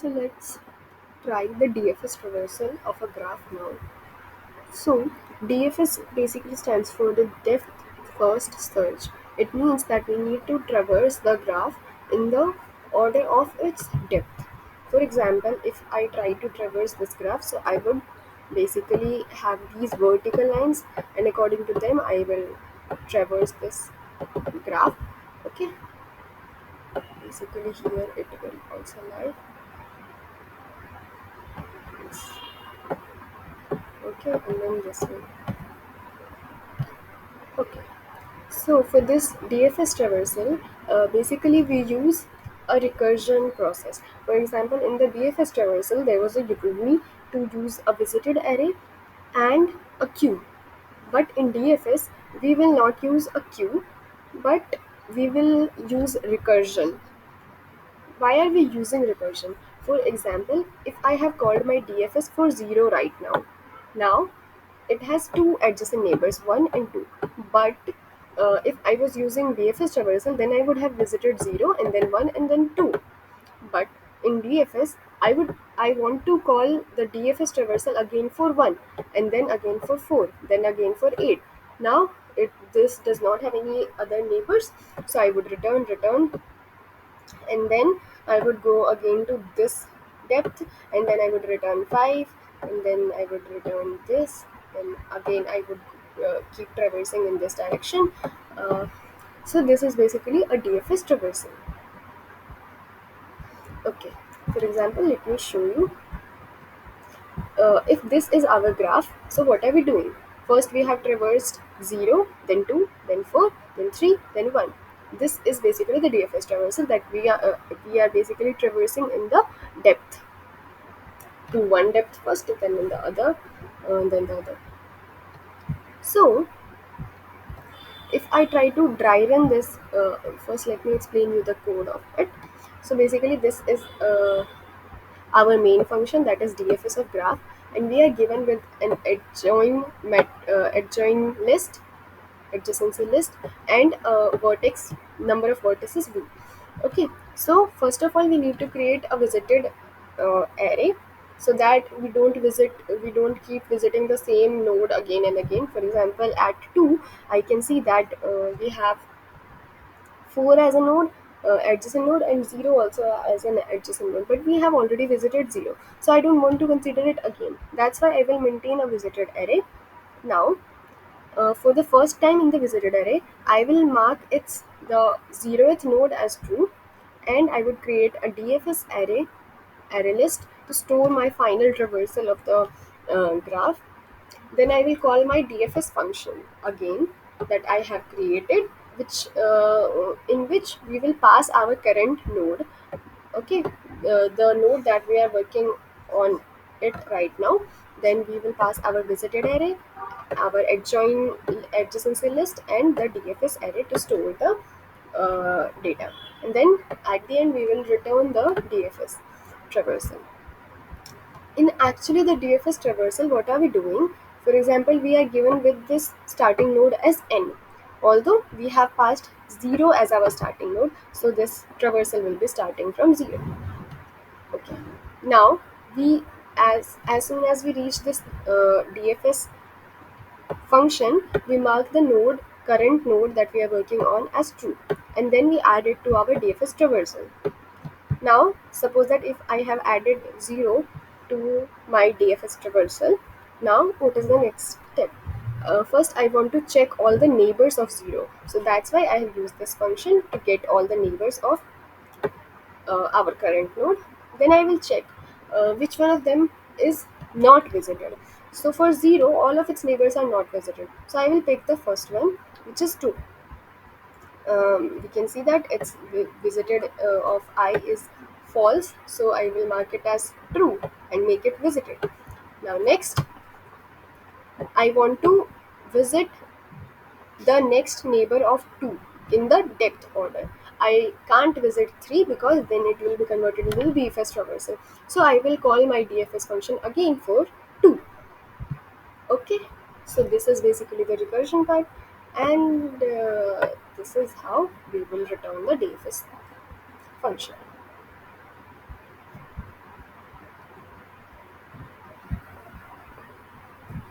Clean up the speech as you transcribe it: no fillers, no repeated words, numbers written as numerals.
So let's try the DFS traversal of a graph now. So DFS basically stands for the depth first search. It means that we need to traverse the graph in the order of its depth. For example, if I try to traverse this graph, so I would basically have these vertical lines, and according to them I will traverse this graph. Okay, basically here it will also lie. Okay, and then this one. Okay. So for this DFS traversal, basically we use a recursion process. For example, in the DFS traversal, there was a rule to use a visited array and a queue. But in DFS, we will not use a queue, but we will use recursion. Why are we using recursion? For example, if I have called my DFS for 0 right now it has two adjacent neighbors, 1 and 2. But if I was using DFS traversal, then I would have visited 0 and then 1 and then 2. But in DFS, I want to call the DFS traversal again for 1 and then again for 4, then again for 8. Now this does not have any other neighbors, so I would return, and then I would go again to this depth, and then I would return 5, and then I would return this, and again I would keep traversing in this direction. uh, so this is basically a DFS traversal. Okay, for example, let me show you. If this is our graph, so what are we doing? First we have traversed 0, then 2, then 4, then 3, then 1. This is basically the DFS traversal that we are basically traversing in the depth, to one depth first, then in the other, then the other. So if I try to dry run this, first let me explain you the code of it. So basically this is our main function, that is DFS of graph, and we are given with an adjoin list, adjacency list, and a vertex number of vertices v. Okay, so first of all we need to create a visited array, so that we don't keep visiting the same node again and again. For example, at 2 I can see that we have 4 as a node, adjacent node, and 0 also as an adjacent node, but we have already visited 0, so I don't want to consider it again. That's why I will maintain a visited array. Now for the first time in the visited array, I will mark its the 0th node as true, and I would create a DFS array list to store my final traversal of the graph. Then I will call my DFS function again that I have created, which in which we will pass our current node. Okay, the node that we are working on it right now. Then we will pass our visited array, our adjacency list, and the DFS array to store the data. And then at the end we will return the DFS traversal. In actually the DFS traversal, what are we doing? For example, we are given with this starting node as n. Although we have passed 0 as our starting node, so this traversal will be starting from 0. Okay. Now we, as soon as we reach this DFS function, we mark the current node that we are working on as true, and then we add it to our DFS traversal. Now, suppose that if I have added 0 to my DFS traversal, now what is the next step? First, I want to check all the neighbors of 0. So that's why I have used this function to get all the neighbors of our current node. Then I will check which one of them is not visited. So for 0, all of its neighbors are not visited. So I will pick the first one, which is 2. We can see that its visited of I is false, so I will mark it as true and make it visited. Now next, I want to visit the next neighbor of 2 in the depth order. I can't visit 3 because then it will be converted into DFS traversal. So I will call my DFS function again for 2. Okay, so this is basically the recursion part, and this is how we will return the DFS function.